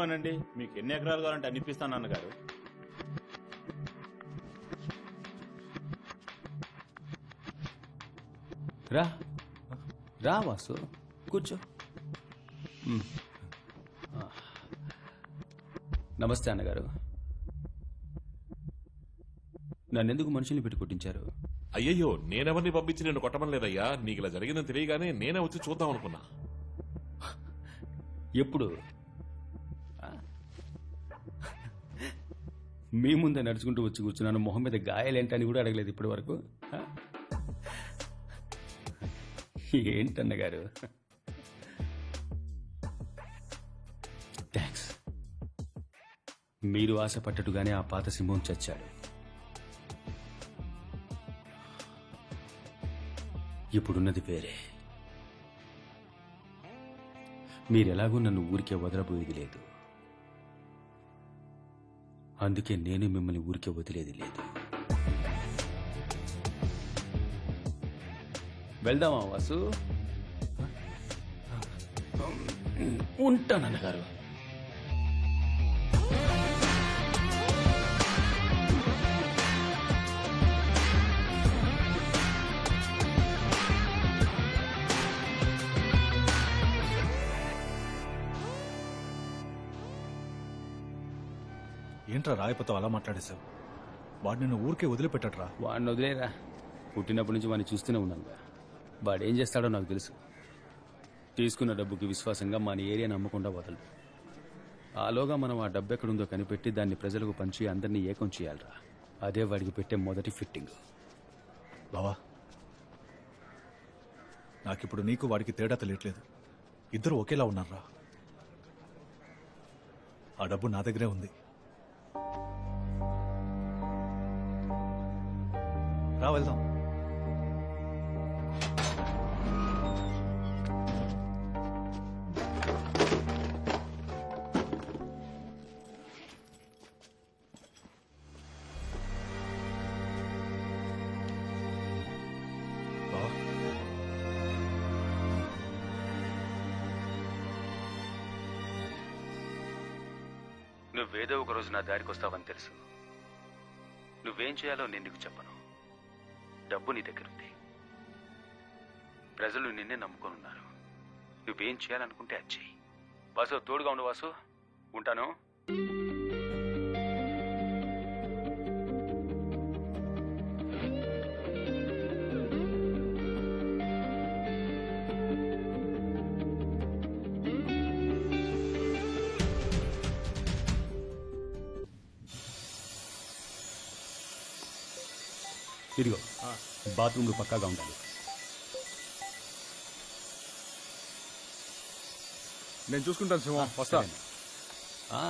అనండి, మీకు ఎన్ని ఎకరాలు కావాలంటే అనిపిస్తాను అన్నగారు. రా రా వాసు, కూర్చో. నమస్తే అన్నగారు. నన్నెందుకు మనుషుల్ని పెట్టి కొట్టించారు? అయ్యయ్యో, నేనెవరిని పంపించి నేను కొట్టమని లేదయ్యా. నీకు ఇలా జరిగిందని తెలియగానే నేనే వచ్చి చూద్దాం అనుకున్నా. ఎప్పుడు? మీ ముందే నడుచుకుంటూ వచ్చి కూర్చున్నాను. మొహం మీద గాయాలేంటని కూడా అడగలేదు ఇప్పటి వరకు. ఏంటన్నగారు? థ్యాంక్స్. మీరు ఆశపట్టట్టుగానే ఆ పాత సింహం చచ్చాడు. ఇప్పుడున్నది వేరే. మీరెలాగూ నన్ను ఊరికే వదలబోయేది లేదు. అందుకే నేను మిమ్మల్ని ఊరికే వదిలేది లేదు. వెళ్దామా వాసు? ఉంటానన్నగారు. ఏంట్రా రాయపతో అలా మాట్లాడేశావు? వాడు నిన్ను ఊరికే వదిలిపెట్టట్రా. వాడిని వదిలేరా, పుట్టినప్పటి నుంచి వాడిని చూస్తూనే ఉన్నానుగా. వాడేం చేస్తాడో నాకు తెలుసు. తీసుకున్న డబ్బుకి విశ్వాసంగా మన ఏరియా నమ్మకుండా వదలడు. ఆలోగా మనం ఆ డబ్బు ఎక్కడుందో కనిపెట్టి దాన్ని ప్రజలకు పంచి అందరినీ ఏకం చేయాలరా. అదే వాడికి పెట్టే మొదటి ఫిట్టింగ్. బావా, నాకిప్పుడు నీకు వాడికి తేడా తెలియట్లేదు. ఇద్దరు ఒకేలా ఉన్నారా. ఆ డబ్బు నా దగ్గరే ఉంది. రా వెళ్దాం. నువ్వేదో ఒక రోజు నా దారికి వస్తావని తెలుసు. నువ్వేం చేయాలో నేను నీకు చెప్పను. డబ్బు నీ దగ్గరుంది. ప్రజలు నిన్నే నమ్ముకొనున్నారు. నువ్వేం చేయాలనుకుంటే అది చెయ్యి. వాసు, తోడుగా ఉండు వాసు. ఉంటాను. ఇదిగో, బాత్రూమ్లు పక్కాగా ఉండాలి. నేను చూసుకుంటాను సింహం, వస్తా.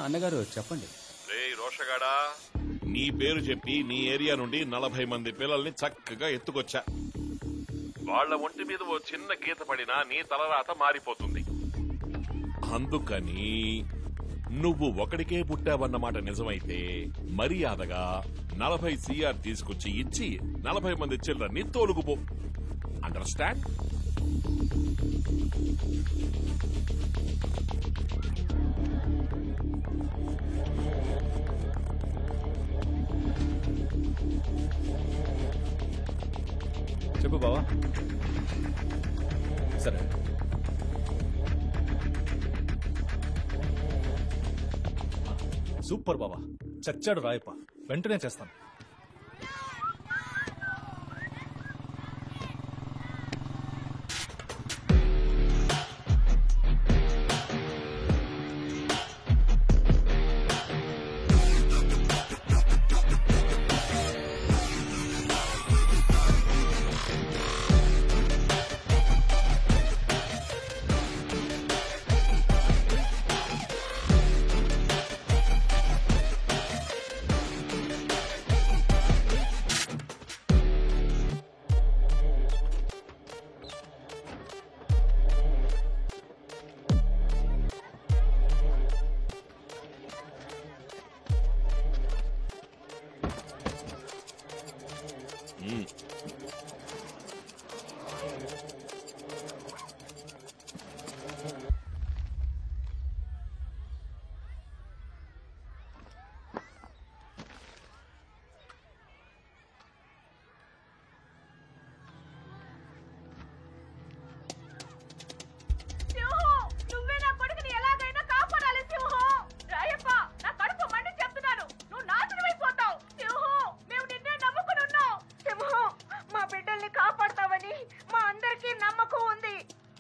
అన్నగారు చెప్పండి. రే రోషగాడా, నీ పేరు చెప్పి నీ ఏరియా నుండి 40 మంది పిల్లల్ని చక్కగా ఎత్తుకొచ్చా. వాళ్ల ఒంటి మీద ఓ చిన్న గీత పడినా నీ తలరాత మారిపోతుంది. అందుకని నువ్వు ఒకడికే పుట్టావన్నమాట నిజమైతే మర్యాదగా 40 CR తీసుకొచ్చి ఇచ్చి 40 మంది చిల్డ్రన్ని తోలుకుపో. అండర్స్టాండ్? చెప్పు బావా. సరే, సూపర్ బావా. చచ్చాడు రాయప్ప. వెంటనే చేస్తాను.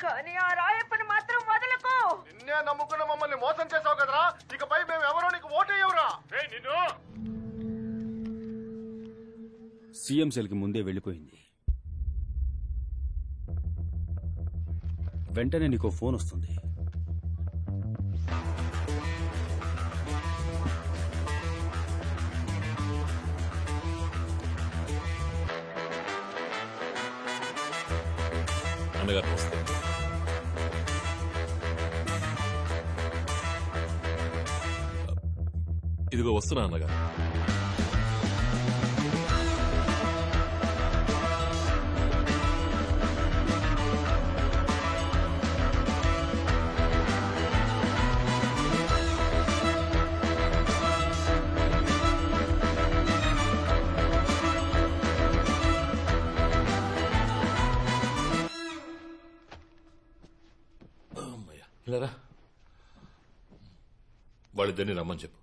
కానీ ఆ రాయప్పని మాత్రం వదలకు. నిన్నే నమ్ముకున్న మమ్మల్ని మోసం చేసావు కదరా, ఇకపై మేము ఎవరో నీకు ఓటేయవురా. నిన్ను సీఎం సెల్కి ముందే వెళ్ళిపోయింది. వెంటనే నీకో ఫోన్ వస్తుంది. అన్నగారు వస్తే ఇదిగో వస్తున్నా అన్నగారు. ఇలారా, వాళ్ళిద్దరిని రమ్మని చెప్పు.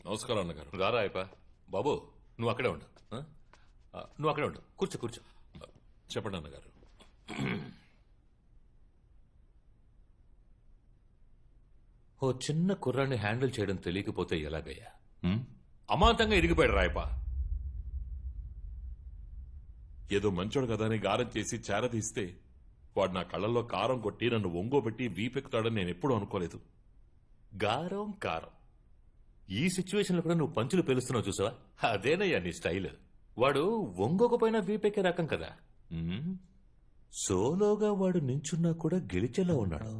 నమస్కారం అన్నగారు. రారా అయ్యప్ప. బాబు నువ్వు అక్కడే ఉండు. నువ్వు అక్కడే ఉండు. కూర్చో కూర్చో. చెప్పండి అన్నగారు. ఓ చిన్న కుర్రాన్ని హ్యాండిల్ చేయడం తెలియకపోతే ఎలాగయ్యా? అమాంతంగా ఇరిగిపోయాడు రాయప్ప. ఏదో మంచోడు కదా అని గారం చేసి చేరదీస్తే వాడు నా కళ్ళల్లో కారం కొట్టి నన్ను ఒంగోబెట్టి వీపెక్కుతాడని నేను ఎప్పుడూ అనుకోలేదు. గారం కారం ఈ సిచ్యువేషన్ లో కూడా నువ్వు పంచులు పేలుస్తున్నావు చూసావా? అదేనయ్యా నీ స్టైల్. వాడు ఒంగోకపోయినా వీపెక్కే రకం కదా. సోలోగా వాడు నించున్నా కూడా గెలిచేలా ఉన్నాడు.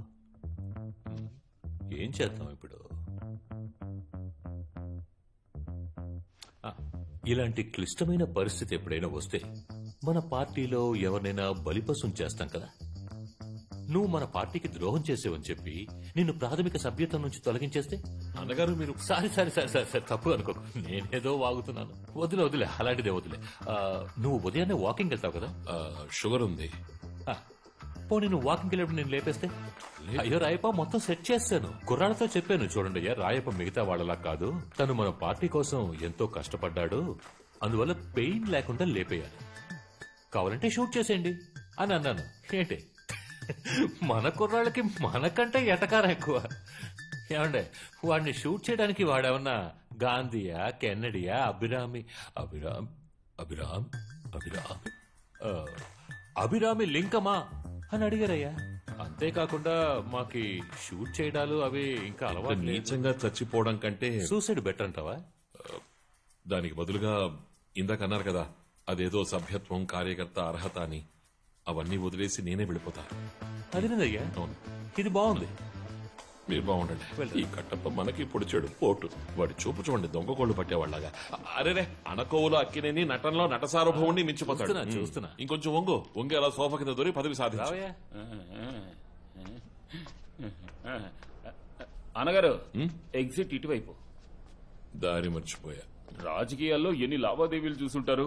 ఏం చేద్దాం ఇప్పుడు? ఇలాంటి క్లిష్టమైన పరిస్థితి ఎప్పుడైనా వస్తే మన పార్టీలో ఎవరినైనా బలిపశం చేస్తాం కదా. నువ్వు మన పార్టీకి ద్రోహం చేసేవని చెప్పి నిన్ను ప్రాథమిక సభ్యత్వం నుంచి తొలగించేస్తే? అన్నగారు మీరు sorry sorry sorry sorry sorry తప్పు అనుకో, నేనేదో వాగుతున్నాను. వదిలే అలాంటిదే వదిలే. నువ్వు ఉదయాన్నే వాకింగ్ వెళ్తావు కదా? షుగర్ ఉంది. పోనీ నువ్వు వాకింగ్ వెళ్ళినప్పుడు నేను లేపేస్తే? అయ్యో రాయప్ప, మొత్తం సెట్ చేస్తాను. కుర్రాళ్ళతో చెప్పాను, చూడండి అయ్యా, రాయప్ప మిగతా వాళ్ళలా కాదు, తను మన పార్టీ కోసం ఎంతో కష్టపడ్డాడు, అందువల్ల పెయిన్ లేకుండా లేపేయాలి, కావాలంటే షూట్ చేసేయండి అని అన్నాను. ఏంటి మన కుర్రాళ్ళకి మనకంటే ఎటకారం ఎక్కువ. ఏమండే, వాడిని షూట్ చేయడానికి వాడేమన్నా గాంధీయా, కెన్నడియా, అభిరామి లింకమా అని అడిగారయ్యా. అంతేకాకుండా మాకి షూట్ చేయడాలు అవి ఇంకా అలవాటు. నీచంగా చచ్చిపోవడం కంటే సూసైడ్ బెటర్ అంటావా? దానికి బదులుగా ఇందాక అన్నారు కదా, అదేదో సభ్యత్వం, కార్యకర్త అర్హత అని, అవన్నీ వదిలేసి నేనే వెళ్ళిపోతా. అదేనయ్యా, ఇది బాగుంది. మీరు బాగుండండి. ఈ కట్టప్ప మనకి ఇప్పుడు చెడు పోటు. వాడి చూపు చూడండి, దొంగ కోళ్లు పట్టేవాళ్ళగా. అరేరే, అణకోవులు అక్కినేని నటనలో నట సార్వభౌముని మించిపోతాడు. చూస్తున్నా. ఇంకొంచెం వంగి అలా సోఫా కింద దొరి పదవి సాధించు. అన్నగారు, ఎగ్జిట్ ఇటువైపు. దారి మర్చిపోయా. రాజకీయాల్లో ఎన్ని లావాదేవీలు చూసుంటారు.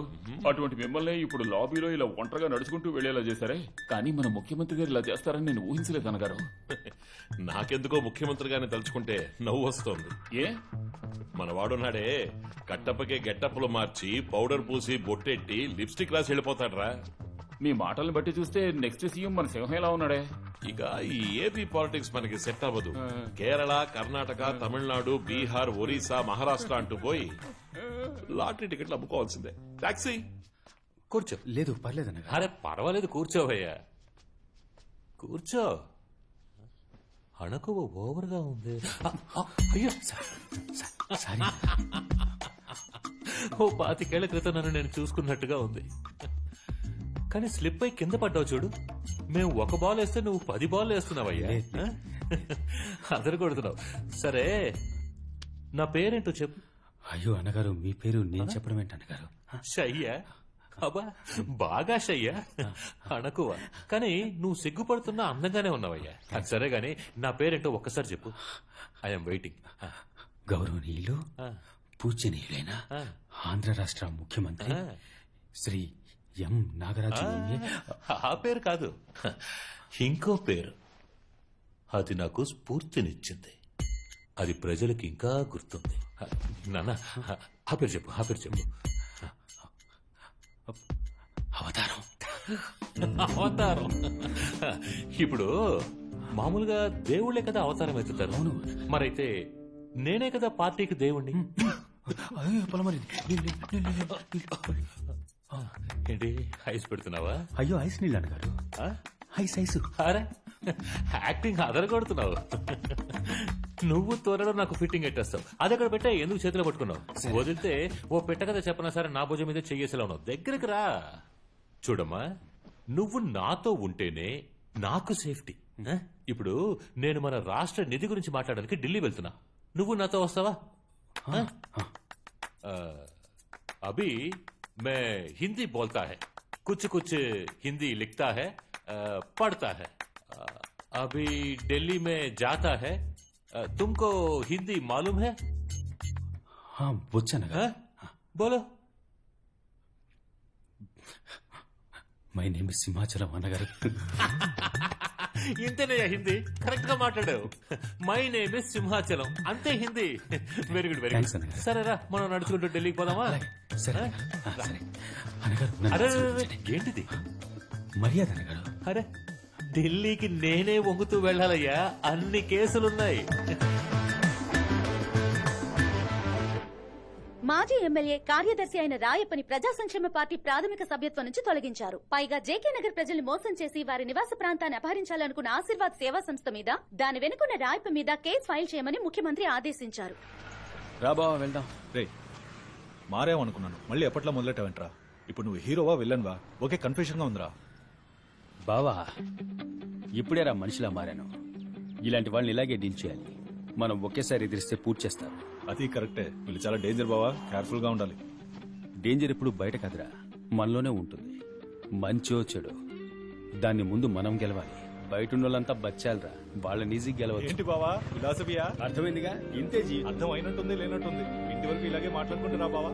అటువంటి మిమ్మల్ని ఇప్పుడు లాబీలో ఇలా ఒంటరిగా నడుచుకుంటూ వెళ్లేలా చేశారే. కానీ మన ముఖ్యమంత్రి గారు ఇలా చేస్తారని నేను ఊహించలేదు అన్నగారు. నాకెందుకో ముఖ్యమంత్రిగానే తలుచుకుంటే నవ్వు వస్తోంది. ఏ, మన వాడున్నాడే, కట్టప్పకే గెట్టప్పులు మార్చి పౌడర్ పూసి బొట్టెట్టి లిప్స్టిక్ రాసి వెళ్ళిపోతాడ్రా. మీ మాటలను బట్టి చూస్తే నెక్స్ట్ సీఎం మన సింహం ఎలా ఉన్నాడే. ఇక ఈ ఏపీ పాలిటిక్స్ మనకి సెట్ అవ్వదు. కేరళ, కర్ణాటక, తమిళనాడు, బీహార్, ఒరిస్సా, మహారాష్ట్ర అంటూ పోయి లాటరీ టికెట్లు అమ్ముకోవాల్సిందే. టాక్సీ. కూర్చో. లేదు పర్లేదన్నగా. అరే పర్వాలేదు, కూర్చోవయ్యా, కూర్చో. అణకువ ఓవర్గా ఉంది. అయ్యో సారీ. ఓ 25 ఏళ్ల క్రితం నన్ను నేను చూసుకున్నట్టుగా ఉంది. కానీ స్లిప్ అయి కింద పడ్డావు చూడు. మేము 1 బాల్ వేస్తే నువ్వు 10 బాల్ వేస్తున్నావయ్యా. అదరు కొడుతున్నావు. సరే, నా పేరేంటో చెప్పు. అయ్యో అన్నగారు, మీ పేరు నేను చెప్పడం ఏంటన్నగారు? షయ్యా? అబ్బా, బాగా షయ్యా. అణకువ. కానీ నువ్వు సిగ్గుపడుతున్నా అందంగానే ఉన్నావయ్యా. అది సరే గాని నా పేరేంటో ఒక్కసారి చెప్పు. I'm waiting. గౌరవనీయులు, పూజ్యనీయులైన ఆంధ్ర రాష్ట్ర ముఖ్యమంత్రి శ్రీ ఎం నాగరాజు. ఆ పేరు కాదు, ఇంకో పేరు. అది నాకు స్ఫూర్తినిచ్చింది. అది ప్రజలకు ఇంకా గుర్తుంది. నాన్న ఆ పేరు చెప్పు ఆ పేరు చెప్పు. అవతారం. అవతారం. ఇప్పుడు మామూలుగా దేవుళ్లే కదా అవతారం ఎత్తుతారు. మరైతే నేనే కదా పార్టీకి దేవుణ్ణి. ఏంటి ఐస్ పెడుతున్నావా? అయ్యో ఐస్ నీళ్ళు అన్నగారు. Ice ice. అరే యాక్టింగ్ అదరగొడుతున్నావు. నువ్వు త్వరలో నాకు ఫిట్టింగ్ ఎట్టేస్తావు. అది అక్కడ పెట్టా ఎందుకు చేతిలో పట్టుకున్నావు? వదిలితే ఓ పెట్ట కదా చెప్పనా సరే నా భుజం మీద చెయ్యేసేలా ఉన్నావు. దగ్గరికి రా. చూడమ్మా, నువ్వు నాతో ఉంటేనే నాకు సేఫ్టీ. ఇప్పుడు నేను మన రాష్ట్ర నిధి గురించి మాట్లాడడానికి ఢిల్లీ వెళ్తున్నా. నువ్వు నాతో వస్తావా? అభి మే హిందీ బోల్తా హై, కుछ कुछ हिंदी लिखता है, पढ़ता है. अभी दिल्ली में जाता है. तुमको हिंदी मालूम है? వచ్చానగా. बोलो. మై నేమ్ సింహాచలం అన్నగారు. ఇంతేనయ్యా హిందీ? కరెక్ట్ గా మాట్లాడావు. మై నేమ్ ఇస్ సింహాచలం, అంతే Hindi. Very good very Thanks good. అన్నగారు. సరేరా మనం నడుచుకుంటూ ఢిల్లీకి పోదామా? సరే సరే అన్నగారు. నన్ను అరే ఆశీర్వదించండి. ఏంటిది? మర్యాద అన్నగారు. అరే ఢిల్లీకి నేనే వంగుతూ వెళ్ళాలయ్యా, అన్ని కేసులున్నాయి. మాజీ ఎమ్మెల్యే కార్యదర్శి అయిన రాయప్పని ప్రజా సంక్షేమ పార్టీ ప్రాథమిక సభ్యత్వం నుంచి తొలగించారు. పైగా జేకే నగర్ ప్రజల్ని మోసం చేసి వారి నివాస ప్రాంతాన్ని అపహరించాలనుకున్న ఆశీర్వాద్ సేవా సంస్థ మీద, దాని వెనుకున్న రాయప్ప మీద కేసు ఫైల్ చేయమని ముఖ్యమంత్రి ఆదేశించారు. రాబా వెళ్దాం. రే మారేమనుకున్నాను, మళ్ళీ ఎప్పట్లా మొదలెట్టావంట్రా? ఇప్పుడు నువ్వు హీరోవా విల్లన్వా? ఓకే, కన్ఫ్యూజన్ గా ఉందిరా. బావా ఇప్పుడేరా మనిషిలా మారాను. ఇలాంటి వాళ్ళని ఇలాగే డీల్ చేయాలి. మనం ఒకేసారి ఎదిరిస్తే పూర్తి చేస్తారు. అది కరెక్టే. వీళ్ళు చాలా డేంజర్ బావా, కేర్ఫుల్ గా ఉండాలి. డేంజర్ ఎప్పుడు బయట కదరా, మనలోనే ఉంటుంది. మంచో చెడు దాన్ని ముందు మనం గెలవాలి. బయట ఉన్న వాళ్ళంతా బచ్చాలరా, వాళ్ళని ఈజీ గెలవచ్చు. ఏంటి బావా ఫిలాసఫియా? అర్థమైందిగా? ఇంతే అర్థం అయినట్టుంది లేనట్టుంది. ఇంటి వరకు ఇలాగే మాట్లాడుకుంటున్నా బావా.